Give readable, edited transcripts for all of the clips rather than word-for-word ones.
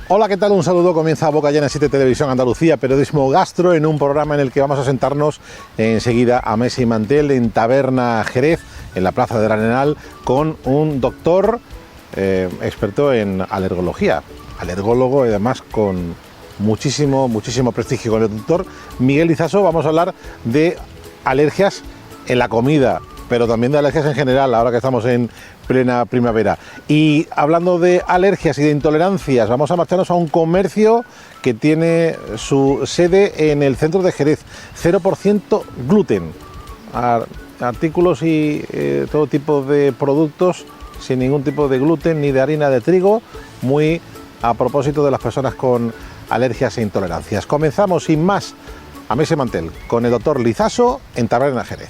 Hola, ¿qué tal? Un saludo. Comienza Boca Llena 7 Televisión Andalucía, periodismo gastro, en un programa en el que vamos a sentarnos enseguida a mesa y mantel en Taberna Jerez, en la Plaza del Arenal, con un doctor experto en alergología, alergólogo y además con muchísimo prestigio. Con el doctor Miguel Lizaso vamos a hablar de alergias en la comida, pero también de alergias en general, ahora que estamos en plena primavera. Y hablando de alergias y de intolerancias, vamos a marcharnos a un comercio que tiene su sede en el centro de Jerez. 0% gluten, artículos y todo tipo de productos sin ningún tipo de gluten ni de harina de trigo, muy a propósito de las personas con alergias e intolerancias. Comenzamos sin más a mesa y mantel con el doctor Lizaso en Taberna Jerez.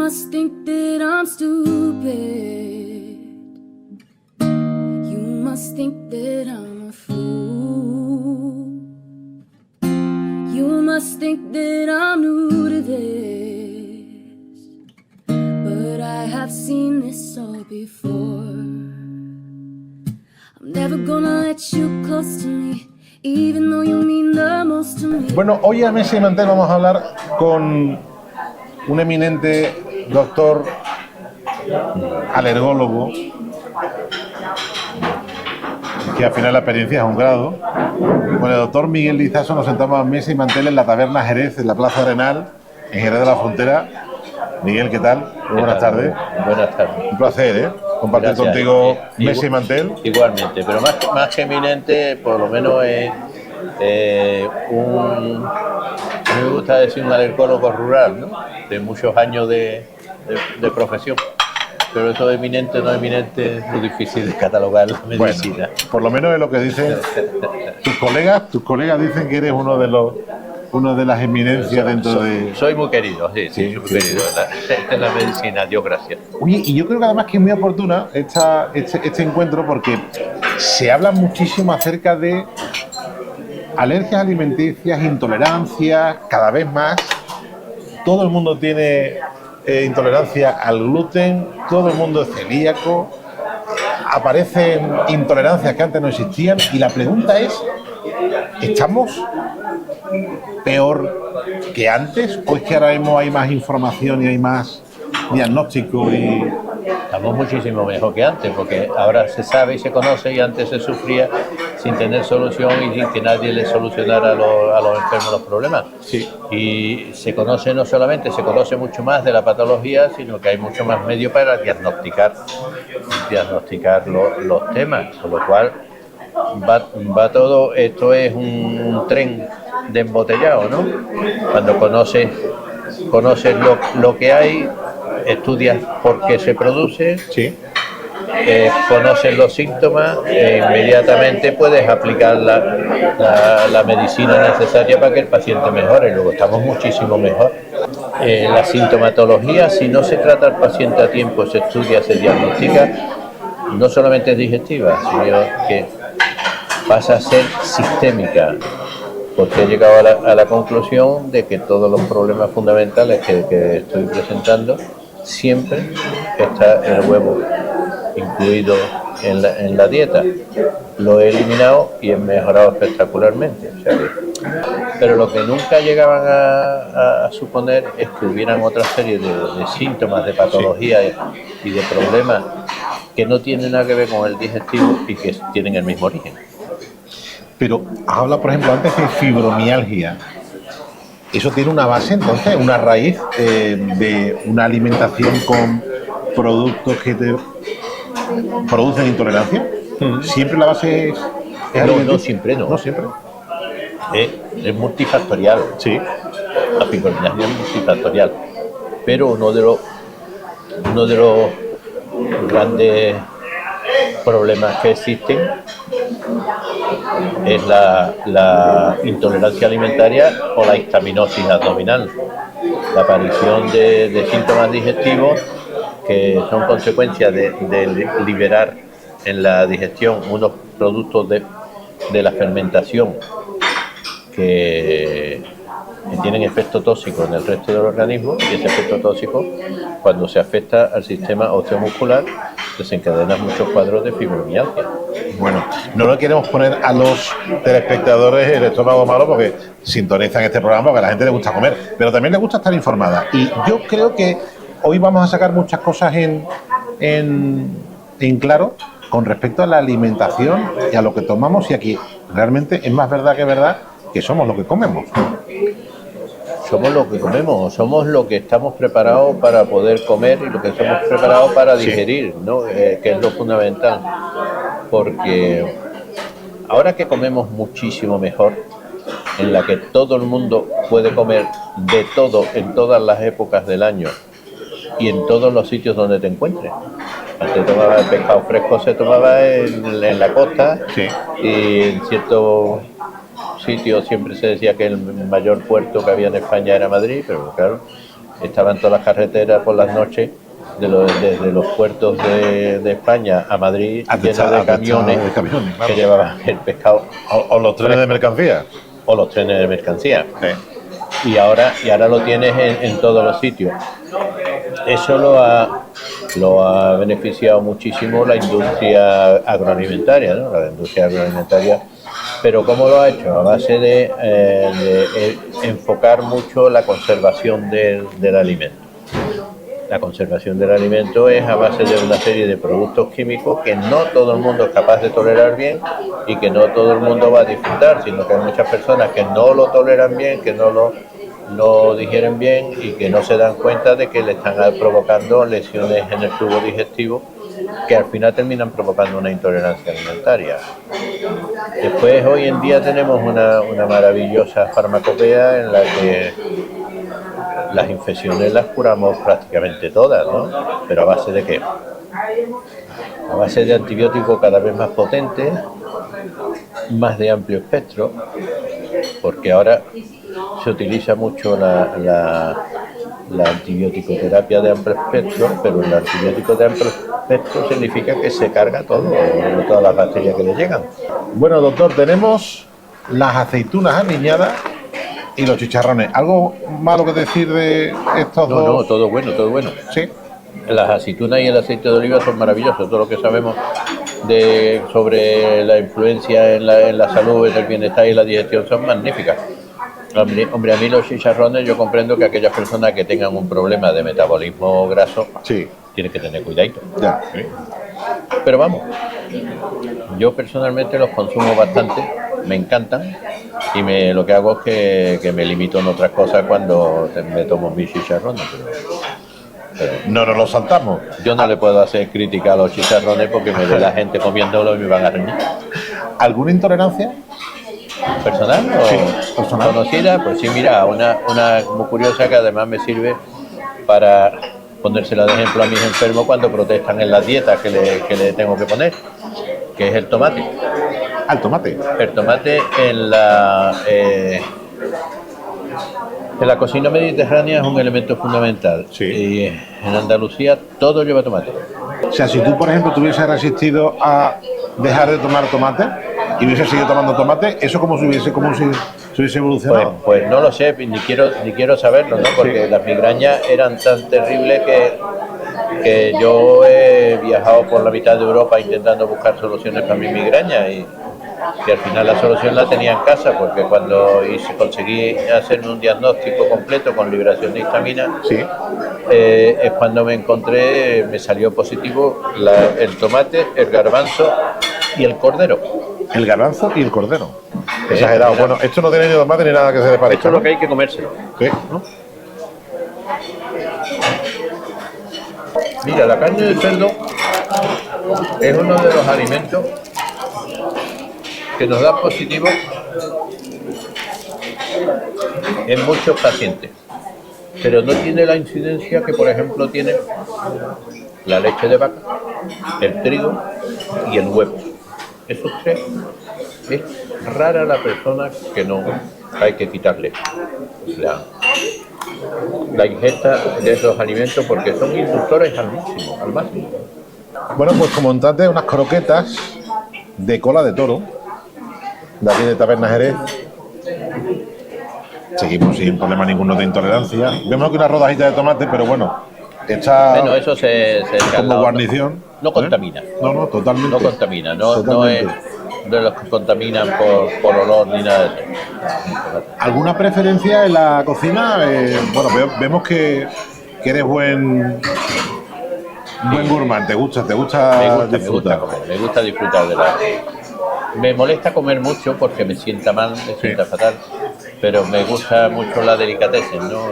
Must think that I'm stupid. You must think that I'm a fool. You must think that I'm new to this, but I have seen this all before. I'm never gonna let you close to me, even though you mean the most to me. Bueno, hoy a mesa y mantel vamos a hablar con un eminente doctor alergólogo, que al final la experiencia es un grado. Con el doctor Miguel Lizaso nos sentamos a mesa y mantel en la Taberna Jerez, en la Plaza Arenal, en Jerez de la Frontera. Miguel, ¿qué tal? Muy buenas tardes. Buenas tardes. Un placer, compartir Gracias. Contigo mesa y mantel. Igualmente, pero más que eminente, por lo menos es a mí me gusta decir un alergólogo rural, ¿no? De muchos años de profesión. Pero eso de eminente o no eminente es muy difícil de catalogar la medicina. Bueno, por lo menos es lo que dicen tus colegas dicen que eres uno de las eminencias dentro de... Soy muy querido, sí, soy muy querido en la medicina, Dios gracias. Oye, y yo creo que además que es muy oportuna este encuentro, porque se habla muchísimo acerca de alergias alimenticias, intolerancias, cada vez más. Todo el mundo tiene intolerancia al gluten, todo el mundo es celíaco, aparecen intolerancias que antes no existían, y la pregunta es, ¿estamos peor que antes o es que ahora mismo hay más información y hay más diagnóstico? Estamos muchísimo mejor que antes, porque ahora se sabe y se conoce, y antes se sufría sin tener solución y sin que nadie le solucionara a los enfermos los problemas. Sí. Y se conoce se conoce mucho más de la patología, sino que hay mucho más medio para diagnosticar los temas, con lo cual va todo. Esto es un tren de embotellado, ¿no? Cuando conoces lo que hay, estudias por qué se produce, Sí. Conoces los síntomas e inmediatamente puedes aplicar la medicina necesaria para que el paciente mejore. Luego estamos muchísimo mejor. La sintomatología, si no se trata al paciente a tiempo, se estudia, se diagnostica, no solamente es digestiva, sino que pasa a ser sistémica, porque he llegado a la conclusión de que todos los problemas fundamentales que estoy presentando siempre está el huevo incluido en la dieta. Lo he eliminado y he mejorado espectacularmente. O sea pero lo que nunca llegaban a suponer es que hubieran otra serie de síntomas, de patologías y de problemas que no tienen nada que ver con el digestivo y que tienen el mismo origen. Pero habla, por ejemplo, antes de fibromialgia. ¿Eso tiene una base, entonces, una raíz de una alimentación con productos que te producen intolerancia? ¿Siempre la base es No siempre, no. No siempre. Es multifactorial. Sí. La fibromialgia es multifactorial. Pero uno de los grandes problemas que existen es la intolerancia alimentaria o la histaminosis abdominal, la aparición de síntomas digestivos que son consecuencia de liberar en la digestión unos productos de la fermentación que tienen efecto tóxico en el resto del organismo, y ese efecto tóxico cuando se afecta al sistema osteomuscular, desencadena muchos cuadros de fibromialgia. Bueno, no le queremos poner a los telespectadores el estómago malo porque sintonizan este programa porque a la gente le gusta comer, pero también le gusta estar informada. Y yo creo que hoy vamos a sacar muchas cosas en claro con respecto a la alimentación y a lo que tomamos, y aquí realmente es más verdad que somos lo que comemos. Somos lo que comemos, somos lo que estamos preparados para poder comer y lo que estamos preparados para digerir, ¿no? Que es lo fundamental. Porque ahora que comemos muchísimo mejor, en la que todo el mundo puede comer de todo en todas las épocas del año y en todos los sitios donde te encuentres. Antes tomaba el pescado fresco, se tomaba en la costa, sí, y en ciertos sitios siempre se decía que el mayor puerto que había en España era Madrid, pero claro, estaban todas las carreteras por las noches desde los puertos de España a Madrid llenos de camiones, claro, que llevaban el pescado. O los trenes de mercancía. O los trenes de mercancía. Sí. Y ahora lo tienes en todos los sitios. Eso lo ha beneficiado muchísimo la industria agroalimentaria, ¿no? La industria agroalimentaria. Pero ¿cómo lo ha hecho? A base de enfocar mucho la conservación del alimento. La conservación del alimento es a base de una serie de productos químicos que no todo el mundo es capaz de tolerar bien y que no todo el mundo va a disfrutar, sino que hay muchas personas que no lo toleran bien, que no lo digieren bien y que no se dan cuenta de que le están provocando lesiones en el tubo digestivo que al final terminan provocando una intolerancia alimentaria. Después, hoy en día tenemos una maravillosa farmacopea en la que las infecciones las curamos prácticamente todas, ¿no? Pero ¿a base de qué? A base de antibióticos cada vez más potentes, más de amplio espectro, porque ahora se utiliza mucho la antibiótico-terapia de amplio espectro, pero el antibiótico de amplio espectro significa que se carga todas las bacterias que le llegan. Bueno, doctor, tenemos las aceitunas aliñadas y los chicharrones. ¿Algo malo que decir de estos dos? No, todo bueno, todo bueno. Sí. Las aceitunas y el aceite de oliva son maravillosos. Todo lo que sabemos sobre la influencia en la salud, en el bienestar y la digestión son magníficas. Hombre, a mí los chicharrones, yo comprendo que aquellas personas que tengan un problema de metabolismo graso, sí, tienen que tener cuidadito. Ya. Sí. Pero vamos, yo personalmente los consumo bastante, me encantan, y lo que hago es que me limito en otras cosas cuando me tomo mis chicharrones. Pero no nos los saltamos. Yo no le puedo hacer crítica a los chicharrones porque me ve la gente comiéndolo y me van a reñir. ¿Alguna intolerancia? ¿Personal o sí, personal? Conocida? Pues sí, mira, una muy curiosa que además me sirve para ponérsela de ejemplo a mis enfermos cuando protestan en las dietas que le tengo que poner, que es el tomate. ¿El tomate? El tomate en la cocina mediterránea es un elemento fundamental. Sí. Y en Andalucía todo lleva tomate. O sea, si tú, por ejemplo, te hubieses resistido a dejar de tomar tomate y hubieses seguido tomando tomate, ¿eso cómo se hubiese evolucionado? Pues no lo sé, ni quiero saberlo, ¿no? Porque sí, las migrañas eran tan terribles que yo he viajado por la mitad de Europa intentando buscar soluciones para mi migraña y al final la solución la tenía en casa, porque cuando conseguí hacerme un diagnóstico completo con liberación de histamina, sí, es cuando me salió positivo el tomate, el garbanzo y el cordero. El garbanzo y el cordero. Exagerado. Bueno, esto no tiene ni tomate ni nada que se le parezca. Esto es lo que hay que comérselo. ¿Qué? ¿No? Mira, la carne de cerdo es uno de los alimentos que nos da positivo en muchos pacientes, pero no tiene la incidencia que, por ejemplo, tiene la leche de vaca, el trigo y el huevo. Esos tres es rara la persona que no hay que quitarle la ingesta de esos alimentos, porque son inductores al máximo. Bueno, pues como montate unas croquetas de cola de toro de aquí de Taberna Jerez. Seguimos sin problema ninguno de intolerancia. Vemos aquí una rodajita de tomate, pero bueno, Hecha Bueno, eso se echa al como lado, guarnición. no contamina. No, totalmente. No contamina, no Totalmente. es de los que contaminan por olor ni nada de eso. ¿Alguna preferencia en la cocina? Bueno, vemos que eres buen gourmand, te gusta Me gusta disfrutar. comer, me gusta disfrutar de la... Me molesta comer mucho porque me sienta mal, me sienta fatal, pero me gusta mucho la delicatesen, ¿no?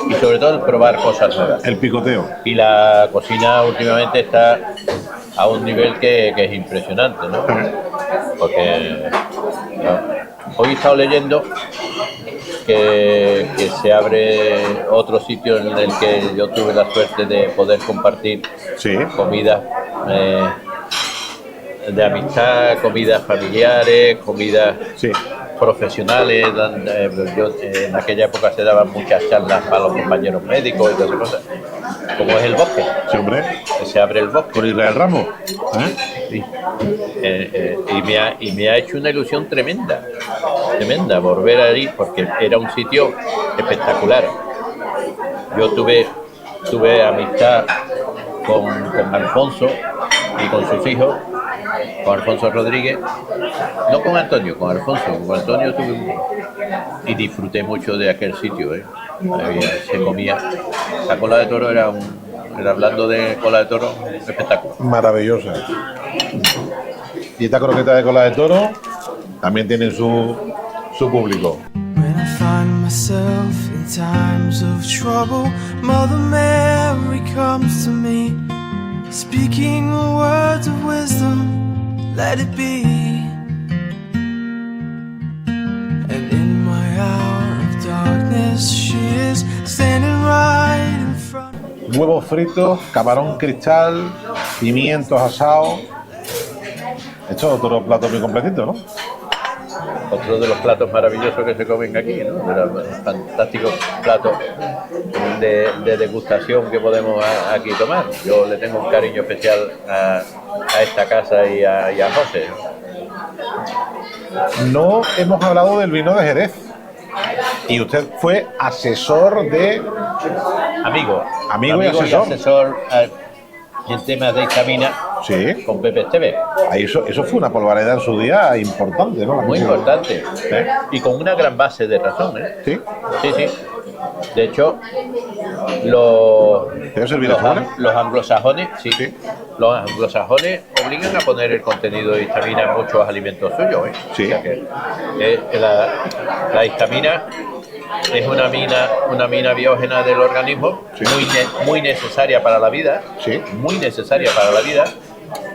Y sobre todo el probar cosas nuevas. El picoteo. Y la cocina últimamente está a un nivel que es impresionante, ¿no? Porque hoy he estado leyendo que se abre otro sitio en el que yo tuve la suerte de poder compartir Sí. comidas de amistad, comidas familiares, comidas Sí. profesionales. En aquella época se daban muchas charlas para los compañeros médicos y todas esas cosas, como es el bosque, Sí, hombre. que se abre el bosque. Con Israel Ramos. Sí. Y me ha hecho una ilusión tremenda volver a ir, porque era un sitio espectacular. Yo tuve amistad con Alfonso y con sus hijos, con Alfonso Rodríguez, no con Antonio, con Alfonso. Con Antonio y disfruté mucho de aquel sitio. Se comía. La cola de toro era hablando de cola de toro, un espectáculo. Maravillosa. Y esta croqueta de cola de toro también tiene su público. When I find myself in times of trouble, Mother Mary comes to me, speaking words of wisdom, let it be. And in my hour of darkness, she is standing right in front. Huevos fritos, camarón cristal, pimientos asados. Esto es otro plato muy completito, ¿no? Otro de los platos maravillosos que se comen aquí, ¿no? De los fantásticos platos de degustación que podemos aquí tomar. Yo le tengo un cariño especial a esta casa y a José. No hemos hablado del vino de Jerez. Y usted fue asesor de... Amigo y asesor. En temas de histamina, Sí. con Pepe Esteve. Ahí eso fue una polvareda en su día importante, ¿no? Muy importante. Y con una gran base de razón, ¿eh? Sí. Sí. De hecho, los anglosajones, sí, los anglosajones obligan a poner el contenido de histamina en muchos alimentos suyos, ¿eh? Sí. O sea que, la histamina es una mina biógena del organismo, Sí. muy necesaria para la vida, Sí. muy necesaria para la vida,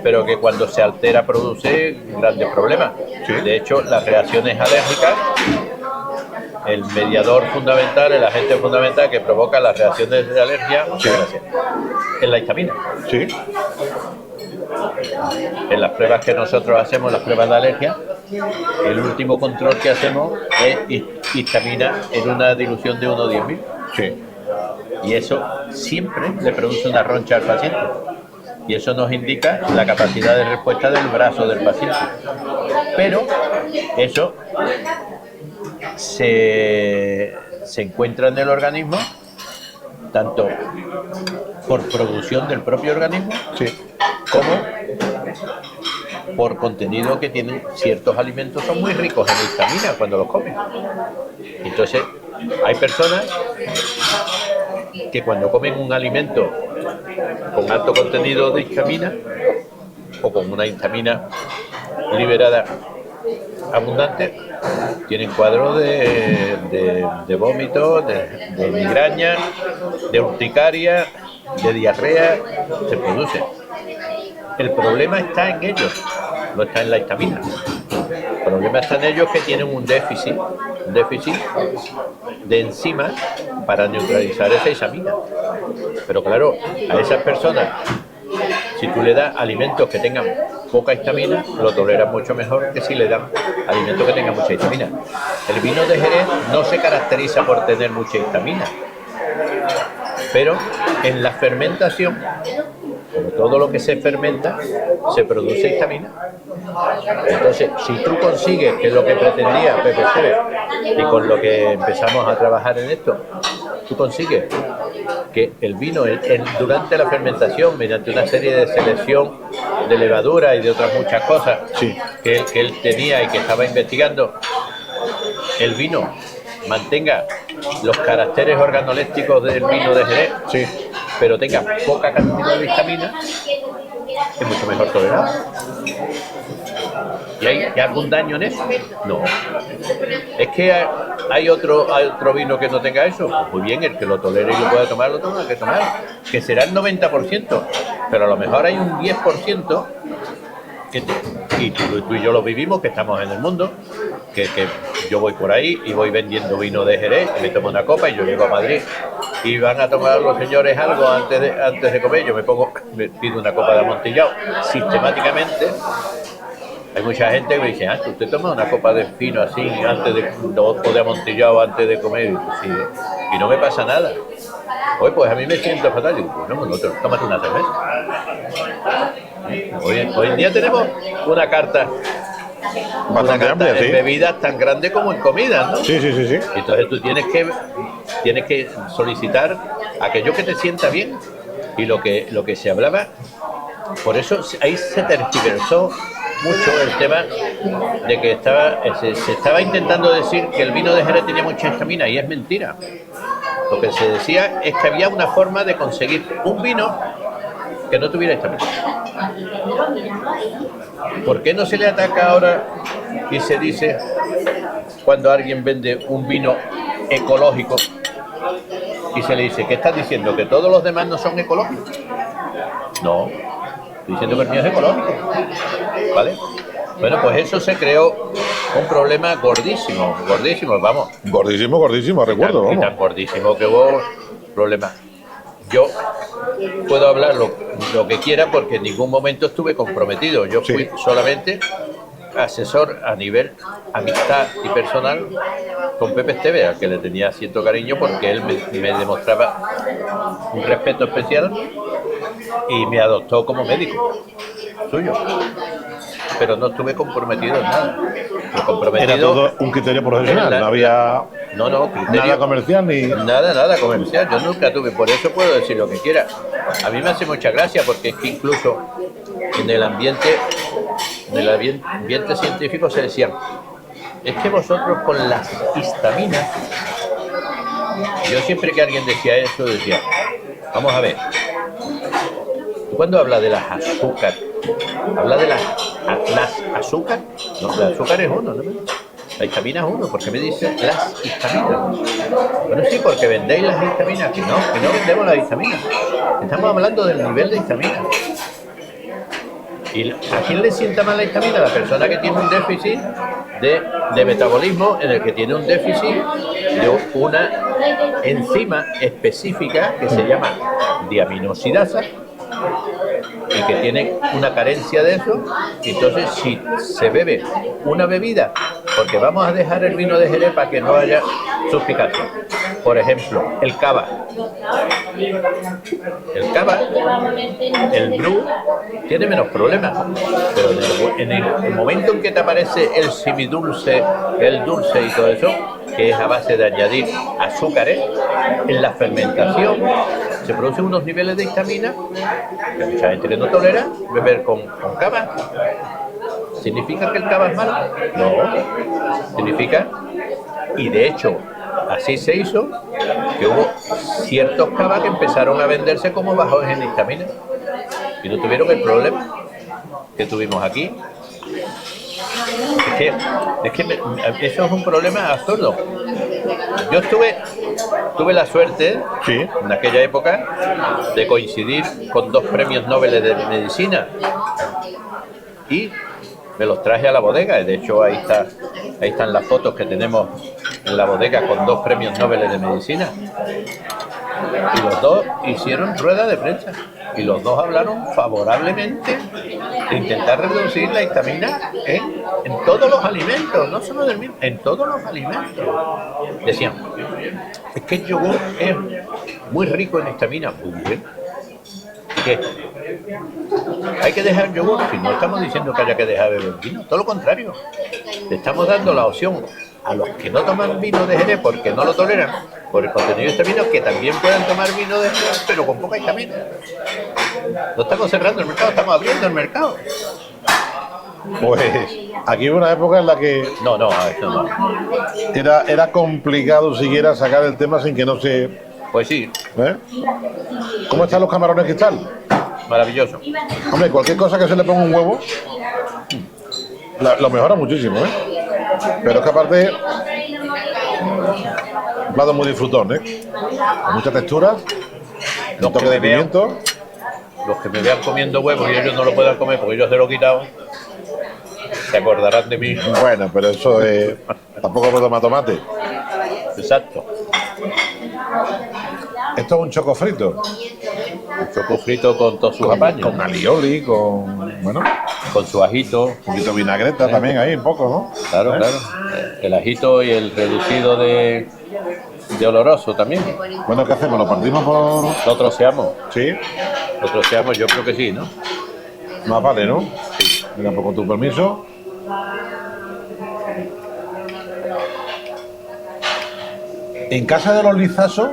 pero que cuando se altera produce grandes problemas. Sí. De hecho, las reacciones alérgicas, el mediador fundamental, el agente fundamental que provoca las reacciones de alergia, es la histamina. Sí. En las pruebas que nosotros hacemos, las pruebas de alergia, el último control que hacemos es histamina en una dilución de 1 a 10.000. Sí. Y eso siempre le produce una roncha al paciente. Y eso nos indica la capacidad de respuesta del brazo del paciente. Pero eso se encuentra en el organismo tanto por producción del propio organismo, Sí. como por contenido que tienen ciertos alimentos. Son muy ricos en histamina cuando los comen. Entonces, hay personas que cuando comen un alimento con alto contenido de histamina o con una histamina liberada abundante, tienen cuadros de vómito, de migraña, de urticaria, de diarrea, se produce. El problema está en ellos, no está en la histamina. El problema está en ellos, que tienen un déficit de enzimas para neutralizar esa histamina. Pero claro, a esas personas, si tú le das alimentos que tengan poca histamina, lo toleran mucho mejor que si le dan alimentos que tengan mucha histamina. El vino de Jerez no se caracteriza por tener mucha histamina, pero en la fermentación, como todo lo que se fermenta, se produce histamina. Entonces, si tú consigues, que es lo que pretendía Pepe Esteve, y con lo que empezamos a trabajar en esto, tú consigues que el vino durante la fermentación, mediante una serie de selección de levadura y de otras muchas cosas que él tenía y que estaba investigando, el vino mantenga los caracteres organolépticos del vino de Jerez, pero tenga poca cantidad de vitaminas, es mucho mejor tolerado. ¿Y hay algún daño en eso? No. ¿Es que hay otro vino que no tenga eso? Pues muy bien, el que lo tolere y lo pueda tomar, lo toma, que tomar. Que será el 90%, pero a lo mejor hay un 10% y tú y yo lo vivimos, que estamos en el mundo, que yo voy por ahí y voy vendiendo vino de Jerez, me tomo una copa y yo llego a Madrid y van a tomar los señores algo antes de comer, yo me pido una copa de amontillado sistemáticamente. Hay mucha gente que me dice, ¿usted toma una copa de vino así o de amontillado antes de comer? Y no me pasa nada. Hoy pues a mí me siento fatal, digo, pues no, tómate una cerveza. Hoy en día tenemos una carta bastante amplia, en bebidas tan grande como en comidas, ¿no? Sí. Entonces tú tienes que solicitar aquello que te sienta bien. Y lo que se hablaba, por eso ahí se tergiversó mucho el tema de que se estaba intentando decir que el vino de Jerez tenía mucha histamina, y es mentira. Lo que se decía es que había una forma de conseguir un vino que no tuviera histamina. ¿Por qué no se le ataca ahora y se dice, cuando alguien vende un vino ecológico, y se le dice, ¿qué estás diciendo? ¿Que todos los demás no son ecológicos? No, estoy diciendo que el mío es ecológico, ¿vale? Bueno, pues eso se creó un problema gordísimo, vamos. Gordísimo, recuerdo, vamos. Y tan gordísimo que hubo problemas. Yo puedo hablar lo que quiera porque en ningún momento estuve comprometido. Yo fui solamente asesor a nivel amistad y personal con Pepe Esteve, al que le tenía cierto cariño porque él me demostraba un respeto especial y me adoptó como médico suyo. Pero no estuve comprometido en nada. Era todo un criterio profesional, no había criterio, nada comercial ni... Nada comercial, yo nunca tuve, por eso puedo decir lo que quiera. A mí me hace mucha gracia porque es que incluso en el ambiente científico se decía, es que vosotros con las histaminas, yo siempre que alguien decía eso, decía, vamos a ver, ¿tú cuando hablas de las azúcar, hablas de las azúcar? No, el azúcar es uno, ¿no? La histamina es uno, ¿por qué me dices las histaminas? Bueno, sí, porque vendéis las histaminas, que no vendemos las histaminas. Estamos hablando del nivel de histamina. ¿Y a quién le sienta mal la histamina? La persona que tiene un déficit de metabolismo, en el que tiene un déficit de una enzima específica que se llama diaminoxidasa, y que tiene una carencia de eso. Entonces, si se bebe una bebida, porque vamos a dejar el vino de Jerez para que no haya suspicacia, por ejemplo, el cava, el Brut tiene menos problemas, pero en el momento en que te aparece el semidulce, el dulce y todo eso, que es a base de añadir azúcares, en la fermentación se producen unos niveles de histamina que mucha gente que no tolera beber con cava. ¿Significa que el cava es malo? No, significa, y de hecho así se hizo, que hubo ciertos cava que empezaron a venderse como bajos en histamina y no tuvieron el problema que tuvimos aquí. Es que eso es un problema absurdo. Yo tuve la suerte, en aquella época, de coincidir con 2 premios Nobel de medicina y me los traje a la bodega. De hecho, ahí están las fotos que tenemos en la bodega con 2 premios Nobel de medicina. Y los 2 hicieron rueda de prensa y los 2 hablaron favorablemente de intentar reducir la histamina en todos los alimentos, no solo del mismo, en todos los alimentos. Decían, es que el yogur es muy rico en histamina. Muy bien. ¿Qué? ¿Hay que dejar yogur? Si no estamos diciendo que haya que dejar el vino, todo lo contrario. Le estamos dando la opción a los que no toman vino de Jerez porque no lo toleran, por el contenido de este vino, que también puedan tomar vino de Jerez, pero con poca histamina. No estamos cerrando el mercado, estamos abriendo el mercado. Pues aquí hubo una época en la que No, eso no. era complicado siquiera sacar el tema sin que no se... Pues sí, ¿eh? ¿Cómo están los camarones cristal? maravilloso. Hombre, cualquier cosa que se le ponga un huevo lo mejora muchísimo, ¿eh? Pero es que aparte, un plato muy disfrutón, ¿eh? Mucha textura, un toque de pimiento. Los que me vean comiendo huevos y ellos no lo puedan comer porque yo se lo he quitado, se acordarán de mí. Bueno, pero eso tampoco puedo tomar tomate. Exacto. Esto es un choco frito. Un choco frito con todos sus apaños. Con alioli, con Con su ajito. un poquito de vinagreta también ahí, un poco, ¿no? Claro, ¿Eh? claro. El ajito y el reducido de oloroso también. Bueno, ¿qué hacemos? ¿Lo partimos por...? Lo troceamos. Sí, Lo troceamos, yo creo que sí, ¿no? más vale, ¿no? Sí. Mira, pues con tu permiso. En casa de los Lizasos,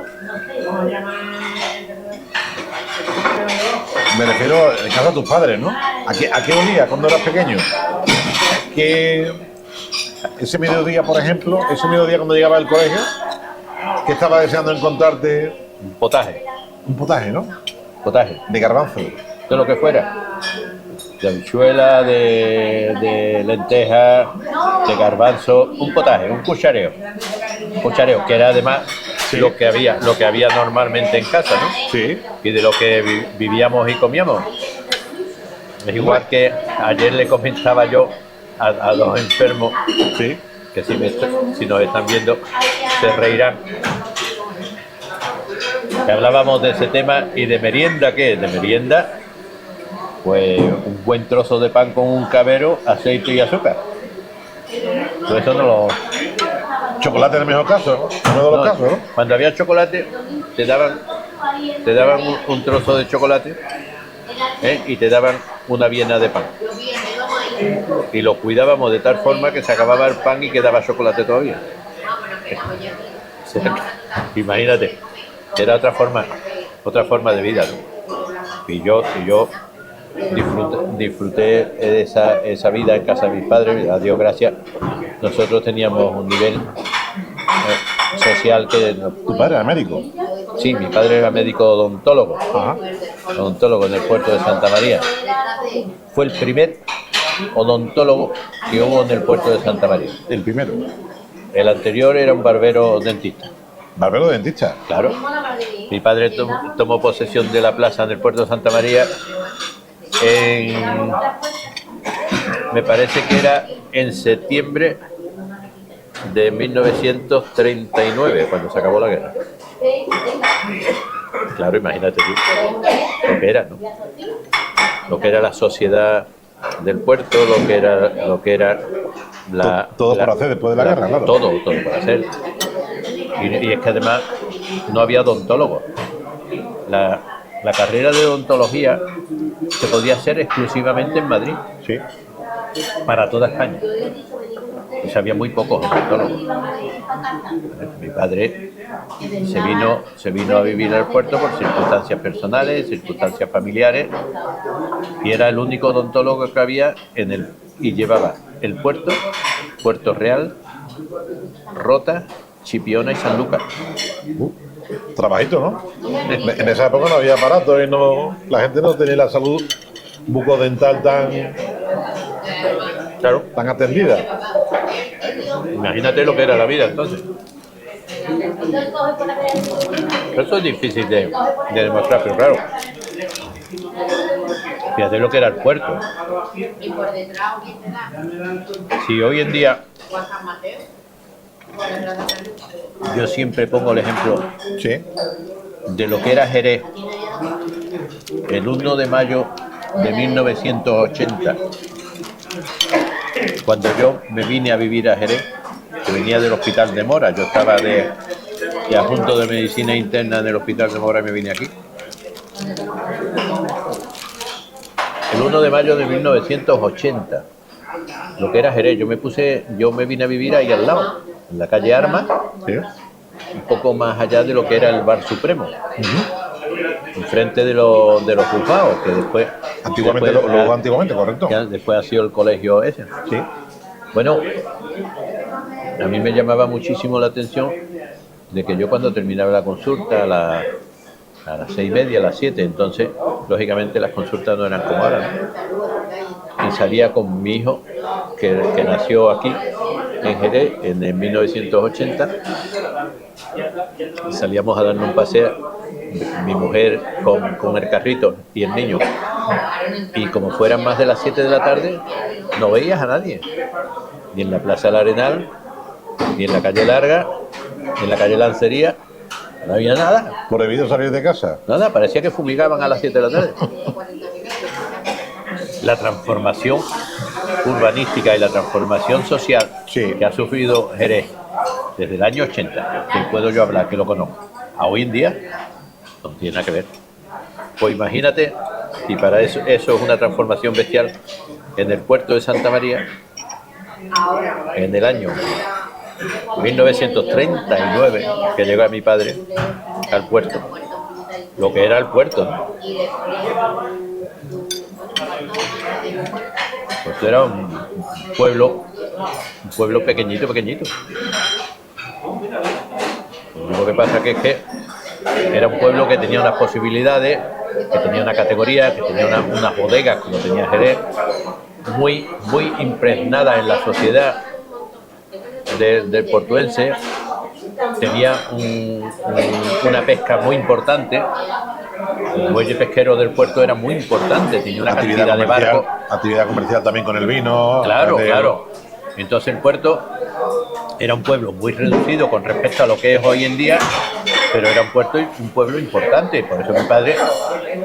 me refiero en casa de tus padres, ¿no? ¿A qué olía cuando eras pequeño? Que ese mediodía, por ejemplo, ese mediodía cuando llegaba del colegio, que estaba deseando encontrarte Un potaje. un potaje, ¿no? Potaje. De garbanzo. De lo que fuera. De habichuela, de lenteja, de garbanzo, un potaje, un cuchareo. Un cuchareo, que era además Sí. lo que había normalmente en casa, ¿no? Sí. Y de lo que vivíamos y comíamos. Es igual que ayer le comentaba yo a los enfermos, Sí. que si nos están viendo se reirán, que hablábamos de ese tema. Y de merienda, ¿qué es? De merienda, pues un buen trozo de pan con un cabero, aceite y azúcar. Todo eso no lo... Chocolate en el mejor caso, ¿no? Uno de los no, casos, ¿no? cuando había chocolate, te daban un trozo de chocolate, y te daban una viena de pan. Y lo cuidábamos de tal forma que se acababa el pan y quedaba chocolate todavía. O sea, imagínate, era otra forma de vida, ¿no? Y yo disfruté esa vida en casa de mis padres, a Dios gracias. Nosotros teníamos un nivel social que... Tu padre era médico. Sí, mi padre era médico odontólogo, Ajá. odontólogo en el puerto de Santa María. Fue el primer odontólogo que hubo en el puerto de Santa María. El primero. El anterior era un barbero dentista. Barbero dentista. Claro. Mi padre tomó posesión de la plaza en el puerto de Santa María me parece que era en septiembre de 1939, cuando se acabó la guerra. Claro, imagínate tú lo que era, ¿no? Lo que era la sociedad del puerto, lo que era la... Todo por hacer después de la guerra, claro. Todo por hacer. Y es que además no había odontólogos. La carrera de odontología se podía hacer exclusivamente en Madrid. Sí. Para toda España. Pues había muy pocos odontólogos. Mi padre se vino a vivir al puerto por circunstancias personales, circunstancias familiares, y era el único odontólogo que había y llevaba el Puerto Real, Rota, Chipiona y Sanlúcar. Trabajito, ¿no? En esa época no había aparatos y la gente no tenía la salud bucodental tan atendida. Imagínate lo que era la vida entonces. Eso es difícil de demostrar, pero claro, fíjate lo que era el puerto. Si hoy en día, yo siempre pongo el ejemplo Sí. de lo que era Jerez el 1 de mayo de 1980, cuando yo me vine a vivir a Jerez, que venía del hospital de Mora. Yo estaba de adjunto de medicina interna en el hospital de Mora y me vine aquí. El 1 de mayo de 1980, lo que era Jerez, yo me vine a vivir ahí al lado, en la calle Armas, Sí. un poco más allá de lo que era el Bar Supremo, enfrente de los juzgados, que después... Antiguamente, antiguamente, correcto. que después ha sido el colegio ese. Sí. Bueno, a mí me llamaba muchísimo la atención de que yo cuando terminaba la consulta a las 6:30, a las 7, entonces, lógicamente las consultas no eran como ahora, ¿no? Y salía con mi hijo, que nació aquí, en Jerez, en 1980, y salíamos a darnos un paseo, mi mujer con el carrito y el niño, y como fueran más de las 7 de la tarde, no veías a nadie, ni en la Plaza del Arenal, ni en la calle Larga, ni en la calle Lancería, no había nada. ¿Prohibido salir de casa? Nada, parecía que fumigaban a las 7 de la tarde. La transformación urbanística y la transformación social Sí. que ha sufrido Jerez desde el año 80, que puedo yo hablar, que lo conozco, a hoy en día, no tiene nada que ver. Pues imagínate, si para eso es una transformación bestial, en el puerto de Santa María, en el año 1939, que llegó a mi padre al puerto, lo que era el puerto, ¿no? Pues era un pueblo pequeñito. Lo único que pasa es que era un pueblo que tenía unas posibilidades, que tenía una categoría, que tenía unas bodegas, como tenía Jerez, muy impregnada en la sociedad del portuense. Tenía una pesca muy importante. El muelle pesquero del puerto era muy importante, tenía una cantidad de barcos. Actividad comercial también con el vino. Claro. Entonces el puerto era un pueblo muy reducido con respecto a lo que es hoy en día, pero era un pueblo importante. Por eso mi padre,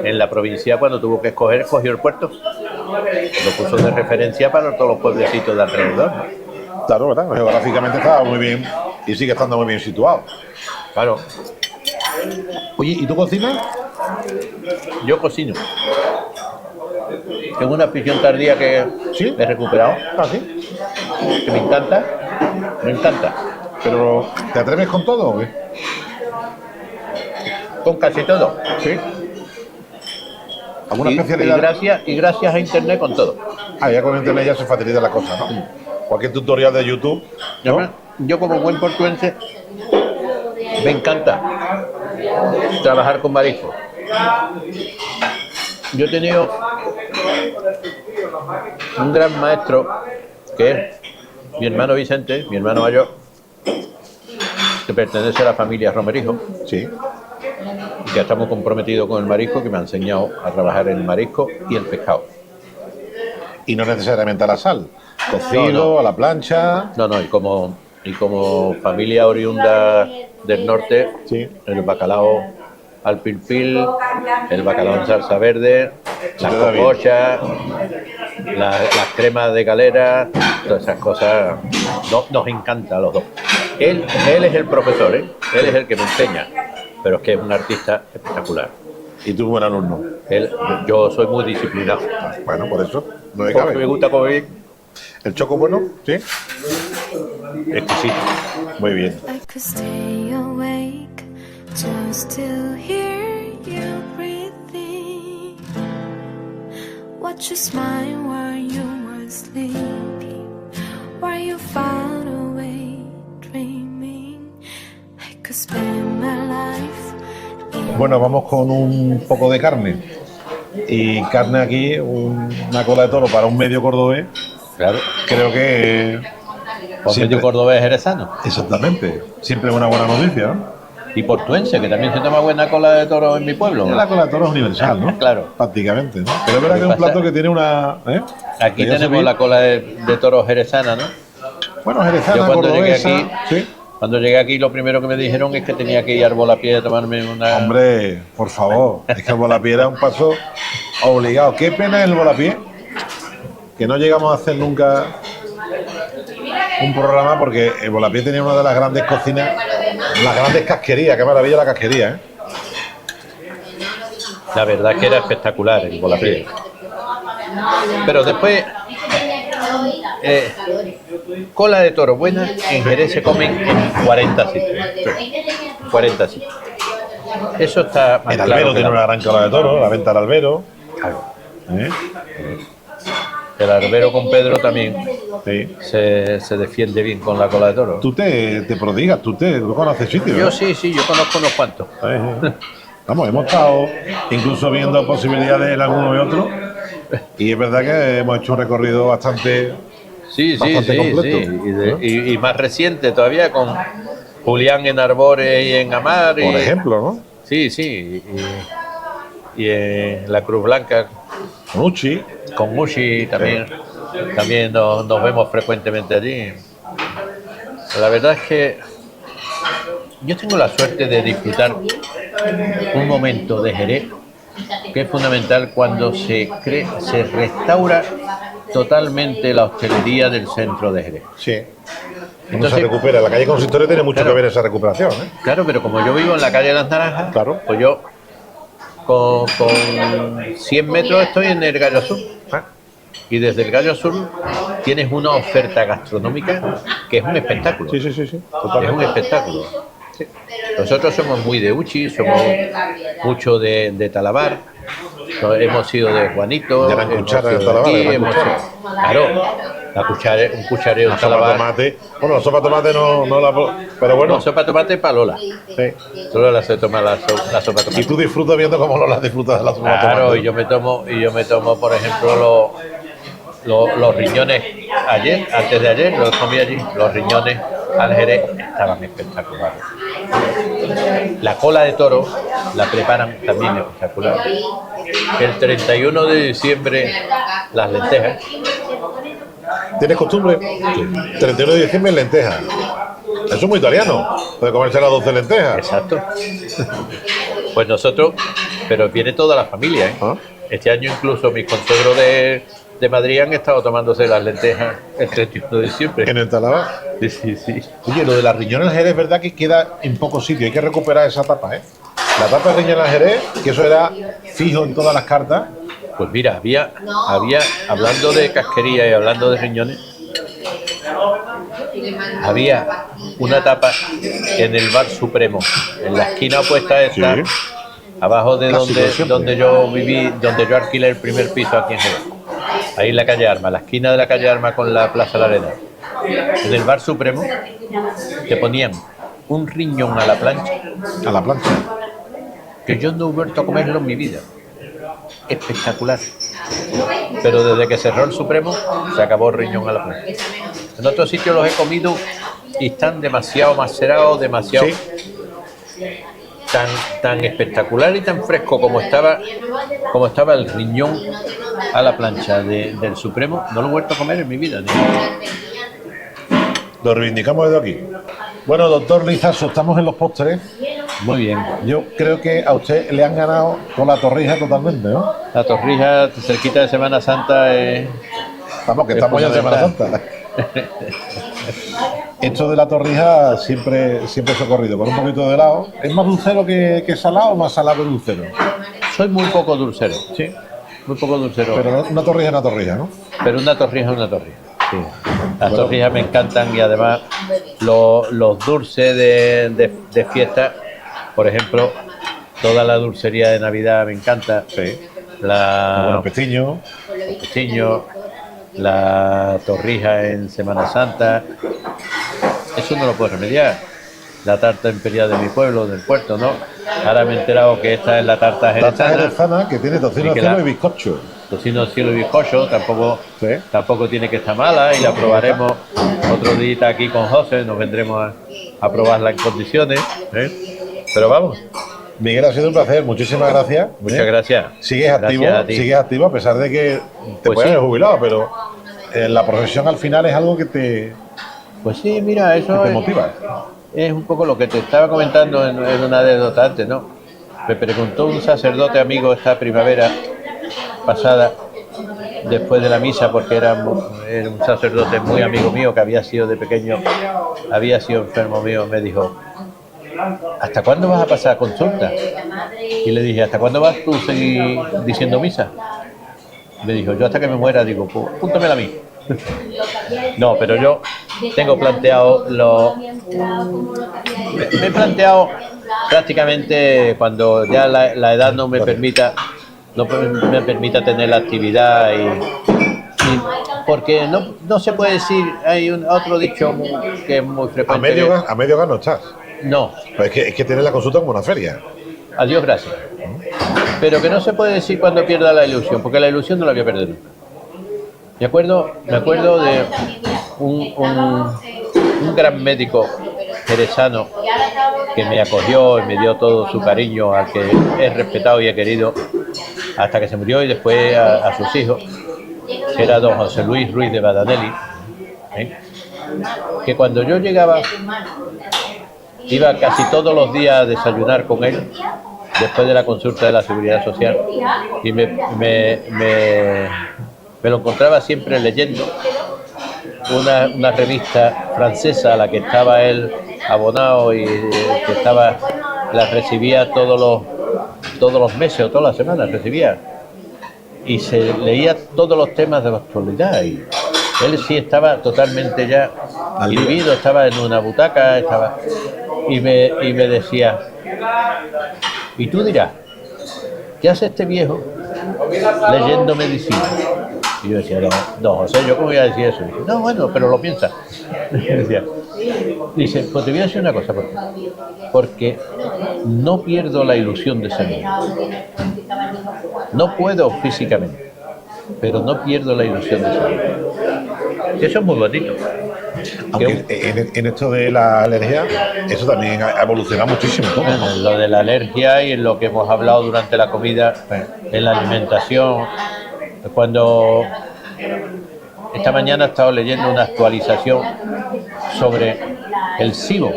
en la provincia, cuando tuvo que escoger, escogió el puerto. Lo puso de referencia para todos los pueblecitos de alrededor, ¿no? Claro, ¿verdad? Geográficamente estaba muy bien y sigue estando muy bien situado. Claro. Oye, ¿y tú cocinas? Yo cocino. Tengo una afición tardía que ¿Sí? he recuperado, Ah, sí. que me encanta. Pero, ¿te atreves con todo o qué? Con casi todo. Sí. ¿Alguna Y especialidad? gracias a internet con todo. Ah, ya con internet ya se facilita la cosa, ¿no? Cualquier tutorial de YouTube, ¿no? Yo como buen portuense me encanta trabajar con marisco. Yo he tenido un gran maestro que es mi hermano Vicente, mi hermano mayor, que pertenece a la familia Romerijo, Sí. y que estamos comprometidos con el marisco, que me ha enseñado a trabajar en el marisco y el pescado. Y no necesariamente a la sal. Cocido, No. a la plancha. No, y como familia oriunda del norte, Sí. el bacalao al pilpil, el bacalao en salsa verde, las te da bien. cocochas, las cremas de galera, todas esas cosas nos encanta a los dos. Él es el profesor, él es el que me enseña, pero es que es un artista espectacular. Y tú buen alumno. Yo soy muy disciplinado. Bueno, por eso. No me Porque me cabe. gusta comer ¿El choco bueno? Sí. exquisito. Muy bien. I could stay awake just to hear you breathing. Watch you smile while you were sleeping, while you far away dreaming. I could spend my life. Bueno, vamos con un poco de carne. Y carne aquí, una cola de toro para un medio cordobés. Claro. Creo que Por siempre- medio cordobés jerezano. Exactamente. Siempre es una buena noticia, ¿no? Y portuense, que también se toma buena cola de toro en mi pueblo. La cola de toro es universal, ¿no? Claro. Prácticamente, ¿no? Pero es verdad que es un plato que tiene una... Aquí que ya se tenemos ve- la cola de toro jerezana, ¿no? Bueno, jerezana, Yo cuando llegué cordobesa... aquí- Sí. Cuando llegué aquí, lo primero que me dijeron es que tenía que ir al Volapié a tomarme una... Hombre, por favor, es que el volapié era un paso obligado. Qué pena el volapié, que no llegamos a hacer nunca un programa, porque el volapié tenía una de las grandes cocinas, las grandes casquerías. Qué maravilla la casquería, ¿eh? La verdad que era espectacular el Volapié. Pero después cola de toro buena en Jerez se comen en 40 sitios. 40 sitios. Eso está más El claro albero que tiene la- una gran cola de toro, la venta al albero. Claro. ¿Eh? El albero con Pedro también Sí. se defiende bien con la cola de toro. Tú te prodigas, tú conoces sitios. Yo ¿no? sí, yo conozco unos cuantos. Vamos, hemos estado incluso viendo posibilidades en alguno y otro. Y es verdad que hemos hecho un recorrido bastante bastante completo. Y más reciente todavía con Julián en Arbores y en Amar. Por ejemplo, ¿no? Sí. Y en la Cruz Blanca Nucci. con Mushi también. También nos vemos frecuentemente allí. La verdad es que yo tengo la suerte de disfrutar un momento de Jerez que es fundamental cuando se restaura totalmente la hostelería del centro de Jerez. Sí. Cuando Entonces- se recupera. La calle Consistorio tiene mucho Claro. que ver esa recuperación, ¿eh? Claro, pero como yo vivo en la calle de las Naranjas, Claro. pues yo con 100 metros estoy en el Gallo Azul. Y desde el Gallo Azul tienes una oferta gastronómica que es un espectáculo. Sí. Es un Totalmente. espectáculo. Nosotros somos muy de Uchi, somos mucho de Talabar, hemos sido de Juanito, De la cuchara hemos de sido Talabar, aquí, de la hemos cuchara. sido- claro, un cuchareo La en sopa de Talabar. tomate. Bueno, la sopa de tomate no la. Pero bueno. No, sopa de tomate para Lola. Sí. Solo la se toma la sopa de tomate. Y tú disfrutas viendo cómo Lola disfruta de la sopa de Claro, tomate. y yo me tomo, por ejemplo, los riñones ayer, antes de ayer, los comí allí. Los riñones al Jerez estaban espectaculares. La cola de toro la preparan también espectacular. El 31 de diciembre, las lentejas. ¿Tienes costumbre? 31 de diciembre en lentejas. Eso es muy italiano. De comerse las 12 lentejas. Exacto. Pues nosotros, pero viene toda la familia, ¿eh? Ah. Este año incluso mis consuegros de Madrid han estado tomándose las lentejas el 31 de diciembre. En el Talavera. Sí. Oye, lo de las riñones al Jerez es verdad que queda en pocos sitios. Hay que recuperar esa tapa, ¿eh? La tapa de riñones al Jerez, que eso era fijo en todas las cartas. Pues mira, había, hablando de casquería y hablando de riñones, había una tapa en el Bar Supremo, en la esquina opuesta esta, Sí. abajo de Clásico de siempre. donde yo viví, donde yo alquilé el primer piso aquí en Jerez. Ahí en la calle Arma, la esquina de la calle Arma con la Plaza de la Arena. En el Bar Supremo te ponían un riñón a la plancha A la plancha. que yo no he vuelto a comerlo en mi vida. Espectacular. Pero desde que cerró el Supremo, se acabó el riñón a la plancha. En otros sitios los he comido y están demasiado macerados, demasiado Sí. tan espectacular y tan fresco como estaba el riñón a la plancha del Supremo. No lo he vuelto a comer en mi vida. Lo reivindicamos desde aquí. Bueno, doctor Lizaso, estamos en los postres. Muy bien. Yo creo que a usted le han ganado con la torrija totalmente, ¿no? La torrija cerquita de Semana Santa es... Vamos, que Es estamos ya en Semana fundamental. Santa. Esto de la torrija siempre socorrido, con un poquito de helado. ¿Es más dulcero que salado o más salado que dulcero? Soy muy poco dulcero. Sí. Muy poco dulcero. Pero una torrija es una torrija, ¿no? Pero una torrija es una torrija. Sí. Las Bueno. torrijas me encantan y además los dulces de fiesta, por ejemplo, toda la dulcería de Navidad me encanta. Sí. La Bueno, pestiño. pestiño, la torrija en Semana Santa, eso no lo puedo remediar. La tarta imperial de mi pueblo, del puerto, ¿no? Ahora me he enterado que esta es la tarta Tarta jerezana. jerezana que tiene tocino Y que de cielo la- y bizcocho. Tocino de cielo y bizcocho, Sí. tampoco tiene que estar mala y la probaremos otro día aquí con José, nos vendremos a probarla en condiciones. ¿Eh? Pero vamos, Miguel, ha sido un placer. Muchísimas gracias. muchas gracias. Sigues activo, Gracias a ti. sigues activo a pesar de que te Pues puedes sí. haber jubilado, pero la profesión al final es algo que te Pues sí, mira, eso motiva. es un poco lo que te estaba comentando en una anécdota antes, ¿no? Me preguntó un sacerdote amigo esta primavera pasada, después de la misa, porque era un sacerdote muy amigo mío, que había sido de pequeño, había sido enfermo mío, me dijo, ¿hasta cuándo vas a pasar consulta? Y le dije, ¿hasta cuándo vas tú a seguir diciendo misa? Me dijo, yo hasta que me muera, digo, pues apúntamela a mí. No, pero yo tengo planteado me he planteado prácticamente cuando ya la edad no me permita tener la actividad porque no se puede decir, hay otro dicho que es muy frecuente. A medio gas no estás. No. Pues es que tienes la consulta como una feria. Adiós, gracias. Pero que no se puede decir cuando pierda la ilusión, porque la ilusión no la voy a perder nunca. Me acuerdo de un gran médico jerezano que me acogió y me dio todo su cariño, al que he respetado y he querido hasta que se murió, y después a sus hijos, que era don José Luis Ruiz de Badadelli, que cuando yo llegaba iba casi todos los días a desayunar con él después de la consulta de la Seguridad Social, y me lo encontraba siempre leyendo una revista francesa a la que estaba él abonado y que la recibía todos los meses o todas las semanas recibía, y se leía todos los temas de la actualidad, y él sí estaba totalmente ya inhibido, estaba en una butaca, y me decía, y tú dirás, ¿qué hace este viejo leyendo medicina? Y yo decía, no, José, ¿yo cómo voy a decir eso? Y dice, no, bueno, pero lo piensa. Dice, pues te voy a decir una cosa, porque no pierdo la ilusión de ser médico. No puedo físicamente, pero no pierdo la ilusión de ser médico. Eso es muy bonito. Aunque en esto de la alergia, eso también ha evolucionado muchísimo, ¿no? En lo de la alergia y en lo que hemos hablado durante la comida, en la alimentación. Cuando esta mañana he estado leyendo una actualización sobre el SIBO.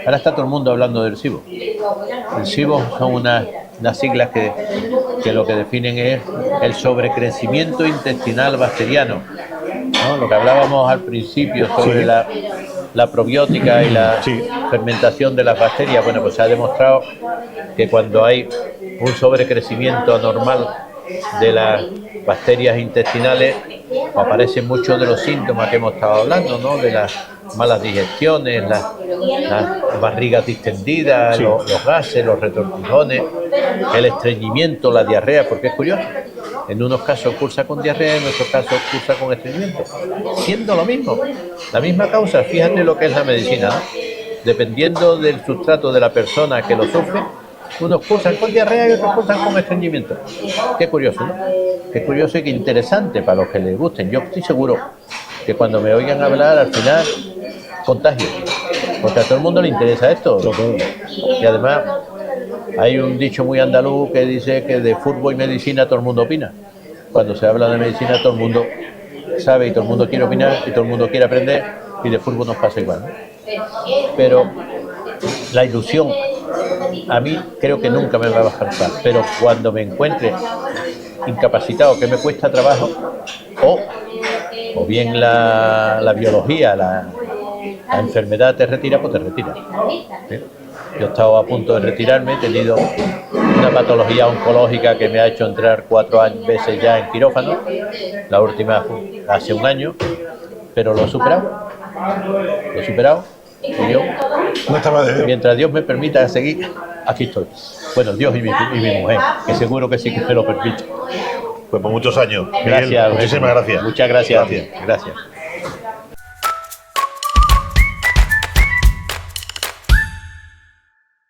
Ahora está todo el mundo hablando del SIBO. El SIBO son unas siglas que lo que definen es el sobrecrecimiento intestinal bacteriano, ¿no? Lo que hablábamos al principio sobre la probiótica y la fermentación de las bacterias. Bueno, pues se ha demostrado que cuando hay un sobrecrecimiento anormal de las bacterias intestinales, aparecen muchos de los síntomas que hemos estado hablando, ¿no? De las malas digestiones, las barrigas distendidas, los gases, los retortijones, el estreñimiento, la diarrea, porque es curioso. En unos casos cursa con diarrea, en otros casos cursa con estreñimiento, siendo lo mismo, la misma causa. Fíjate lo que es la medicina, ¿no? Dependiendo del sustrato de la persona que lo sufre, unos cursan con diarrea y otros cursan con estreñimiento. Qué curioso, ¿no? Qué curioso y qué interesante para los que les gusten. Yo estoy seguro que cuando me oigan hablar, al final contagio, porque a todo el mundo le interesa esto. Y además hay un dicho muy andaluz que dice que de fútbol y medicina todo el mundo opina. Cuando se habla de medicina todo el mundo sabe y todo el mundo quiere opinar y todo el mundo quiere aprender, y de fútbol nos pasa igual, ¿no? Pero la ilusión a mí creo que nunca me va a bajar, pero cuando me encuentre incapacitado, que me cuesta trabajo, o bien la biología, la enfermedad te retira, pues te retira. ¿Sí? Yo he estado a punto de retirarme, he tenido una patología oncológica que me ha hecho entrar 4 veces ya en quirófano, la última hace 1 año, pero lo he superado. Y yo, mientras Dios me permita seguir, aquí estoy. Bueno, Dios y mi mujer, que seguro que sí que me lo permite. Pues por muchos años. Gracias. Muchísimas gracias. Muchas gracias. Gracias.